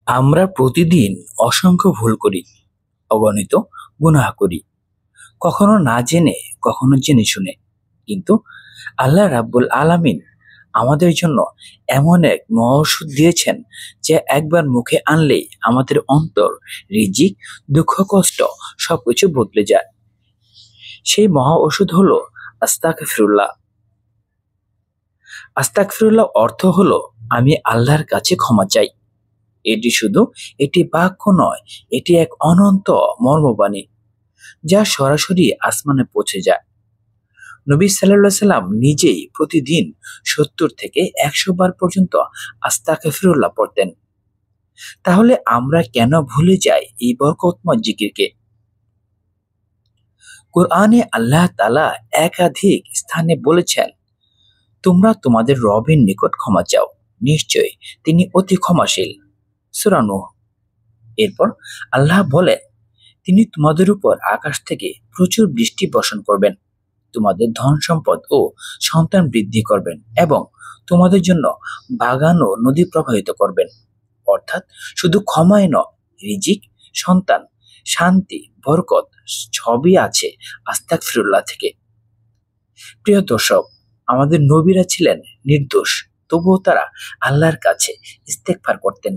আমরা প্রতিদিন অসংখ্য ভুল করি, অগণিত গুনাহ করি, কখনো না জেনে, কখনো জেনে শুনে। কিন্তু আল্লাহ রাব্বুল আলামিন আমাদের জন্য এমন এক মহা ওষুধ দিয়েছেন, যে একবার মুখে আনলেই আমাদের অন্তর, রিজিক, দুঃখ, কষ্ট সবকিছু বদলে যায়। সেই মহা ওষুধ হলো আস্তাগফিরুল্লাহ। আস্তাগফিরুল্লাহ অর্থ হলো আমি আল্লাহর কাছে ক্ষমা চাই। এটি বাক্য নয়, এটি এক অনন্ত মর্মবাণী, যা সরাসরি আসমানে পৌঁছে যায়। নবী সাল্লাল্লাহু আলাইহি সাল্লাম নিজেই প্রতিদিন 70 থেকে 100 বার পর্যন্ত আস্তাগফিরুল্লাহ পড়তেন। তাহলে আমরা কেন ভুলে যাই এই বরকতময় জিকিরকে? কোরআনে আল্লাহ তাআলা একাধিক স্থানে বলেছেন, তোমরা তোমাদের রবের নিকট ক্ষমা চাও, নিশ্চয়ই তিনি অতি ক্ষমাশীল। সূরা নূহ। এরপর আল্লাহ বলেন, তিনি তোমাদের উপর আকাশ থেকে প্রচুর বৃষ্টি বর্ষণ করবেন, তোমাদের ধন সম্পদ ও সন্তান বৃদ্ধি করবেন এবং তোমাদের জন্য বাগান ও নদী প্রবাহিত করবেন। অর্থাৎ শুধু ক্ষমাই নয়, রিজিক, সন্তান, শান্তি, বরকত সবই আছে আস্তাগফিরুল্লাহ থেকে। প্রিয় দর্শক, আমাদের নবীরা ছিলেন নির্দোষ, তবুও তারা আল্লাহর কাছে ইস্তেগফার করতেন।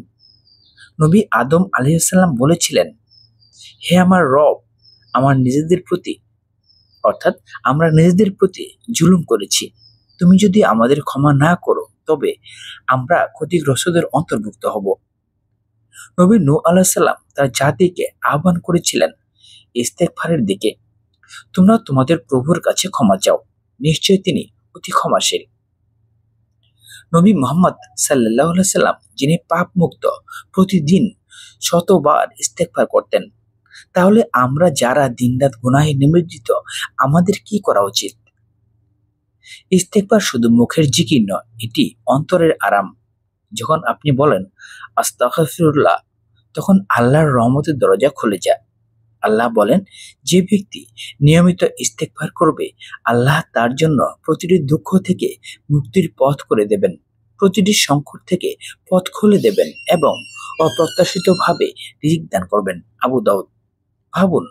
নবী আদম আলাইহিস সালাম বলেছিলেন, হে আমার রব, আমার নিজেদের প্রতি অর্থাৎ আমরা নিজেদের প্রতি জুলুম করেছি। তুমি যদি আমাদের ক্ষমা না করো, তবে আমরা ক্ষতিগ্রস্তদের অন্তর্ভুক্ত হব। নবী নূহ আলাইহিস সালাম তার জাতিকে আহ্বান করেছিলেন ইস্তেগফারের দিকে। তোমরা তোমাদের প্রভুর কাছে ক্ষমা চাও, নিশ্চয়ই তিনি অতি ক্ষমাশীল। নবী মুহাম্মদ সাল্লাল্লাহু আলাইহি সাল্লাম, যিনি পাপ মুক্ত, প্রতিদিন শতবার ইস্তেগফার করতেন। তাহলে আমরা যারা দিনরাত গুনাহে নিমজ্জিত, আমাদের কি করা উচিত? ইস্তেগফার শুধু মুখের জিকির নয়, এটি অন্তরের আরাম। যখন আপনি বলেন আস্তাগফিরুল্লাহ, তখন আল্লাহর রহমতের দরজা খুলে যায়। আল্লাহ বলেন, যে ব্যক্তি নিয়মিত ইস্তেগফার করবে, আল্লাহ তার জন্য প্রতিটি দুঃখ থেকে মুক্তির পথ করে দেবেন, প্রতিটি সংকট থেকে পথ খুলে দেবেন এবং অপ্রত্যাশিতভাবে রিজিক দান করবেন। আবু দাউদ। ভাবুন,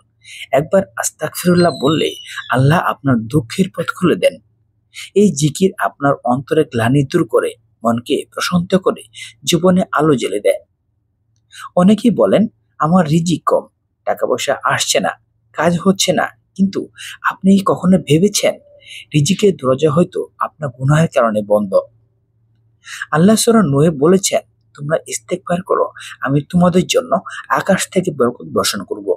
একবার আস্তাগফিরুল্লাহ বললে আল্লাহ আপনার দুঃখের পথ খুলে দেন। এই জিকির আপনার অন্তরে গ্লানি দূর করে, মনকে প্রশান্ত করে, জীবনে আলো জ্বেলে দেয়। অনেকেই বলেন, আমার রিজিক কম, টাকা পয়সা আসছে না, কাজ হচ্ছে না। কিন্তু আপনি কি কখনো ভেবেছেন, রিজিকের দরজা হয়তো আপনার গুনাহের কারণে বন্ধ? আল্লাহ সূরা নূহে বলেছেন, তোমরা ইস্তেগফার করো, আমি তোমাদের জন্য আকাশ থেকে বরকত বর্ষণ করব।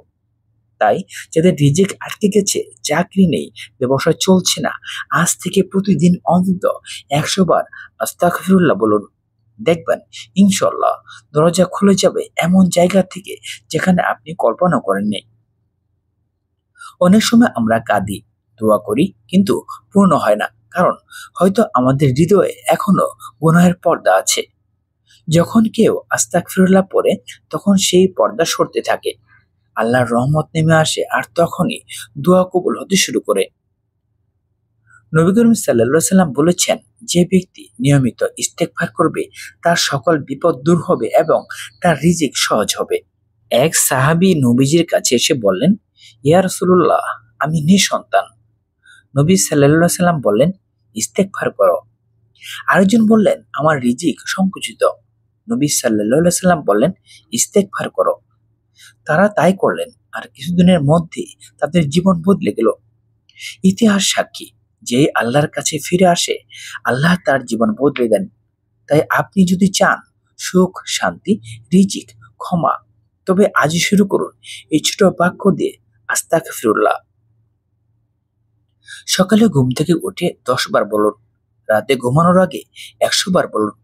তাই যাদের রিজিক আটকে গেছে, চাকরি নেই, ব্যবসা চলছে না, আজ থেকে প্রতিদিন অন্তত 100 বার আস্তাগফিরুল্লাহ বলুন। দেখবেন ইনশাআল্লাহ দরজা খুলে যাবে এমন জায়গা থেকে, যেখানে আপনি কল্পনা করেননি। অনেক সময় আমরা কাঁদি, দোয়া করি, কিন্তু পূর্ণ হয় না, কারণ হয়তো আমাদের হৃদয়ে এখনো গুনাহের পর্দা আছে। যখন কেউ আস্তাগফিরুল্লাহ পড়ে, তখন সেই পর্দা সরতে থাকে, আল্লাহর রহমত নেমে আসে, আর তখনই দোয়া কবুল হতে শুরু করে। নবী করিম সাল্লাল্লাহু আলাইহি সাল্লাম বলেছেন, যে ব্যক্তি নিয়মিত ইস্তেগফার করবে, তার সকল বিপদ দূর হবে এবং তার রিজিক সহজ হবে। এক সাহাবী নবীজির কাছে এসে বললেন, ইয়া রাসূলুল্লাহ, আমি নিঃসন্তান। নবী সাল্লাল্লাহু আলাইহি সাল্লাম বললেন, ইস্তেগফার করো। আরেকজন বললেন, আমার রিজিক সংকুচিত। নবী সাল্লাল্লাহু আলাইহি সাল্লাম বললেন, ইস্তেগফার করো। তারা তাই করলেন, আর কিছুদিনের মধ্যেই তাদের জীবন বদলে গেল। ইতিহাস সাক্ষী, যে আল্লাহর কাছে ফিরে আসে, আল্লাহ তার জীবন বদলে দেন। তাই আপনি যদি চান সুখ, শান্তি, রিজিক, ক্ষমা, তবে আজই শুরু করুন এই ছোট বাক্য দিয়ে আস্তাগফিরুল্লাহ। সকালে ঘুম থেকে উঠে 10 বার বলুন, রাতে ঘুমানোর আগে 100 বার বলুন,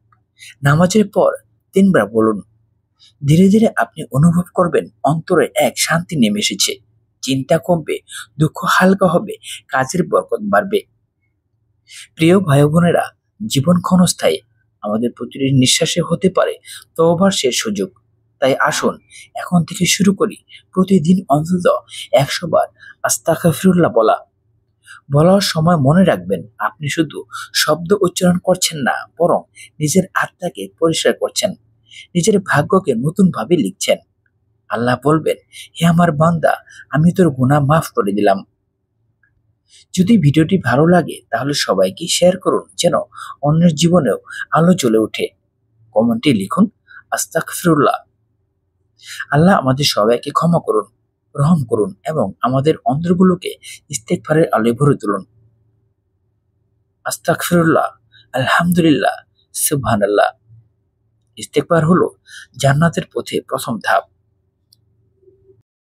নামাজের পর 3 বার বলুন। ধীরে ধীরে আপনি অনুভব করবেন অন্তরে এক শান্তি নেমে এসেছে, চিন্তা কমবে, দুঃখ হালকা হবে, কাজের বরকত বাড়বে। প্রিয় ভাই বোনেরা, জীবন ক্ষণস্থায়ী, আমাদের প্রতিটি নিঃশ্বাসে হতে পারে তওবার শেষ সুযোগ। তাই আসুন এখন থেকে শুরু করি প্রতিদিন অন্তত 100 বার আস্তাগফিরুল্লাহ বলার সময় মনে রাখবেন, আপনি শুধু শব্দ উচ্চারণ করছেন না, বরং নিজের আত্মাকে পরিষ্কার করছেন। নিজের ভাগ্যকে নতুনভাবে লিখছেন। আল্লাহ বলবেন, হে আমার বান্দা, আমি তোর গুনাহ মাফ করে দিলাম। যদি ভিডিওটি ভালো লাগে তাহলে সবাইকে শেয়ার করুন, যেন অন্যের জীবনেও আলো জ্বলে ওঠে। কমেন্টে লিখুন আস্তাগফিরুল্লাহ। আল্লাহ আমাদের সবাইকে ক্ষমা করুন, রহম করুন এবং আমাদের অন্তরগুলোকে ইস্তেগফারের আলোয় ভরে তুলুন। আস্তাগফিরুল্লাহ, আলহামদুলিল্লাহ, সুবহানাল্লাহ। ইস্তেগফার হলো জান্নাতের পথে প্রথম ধাপ।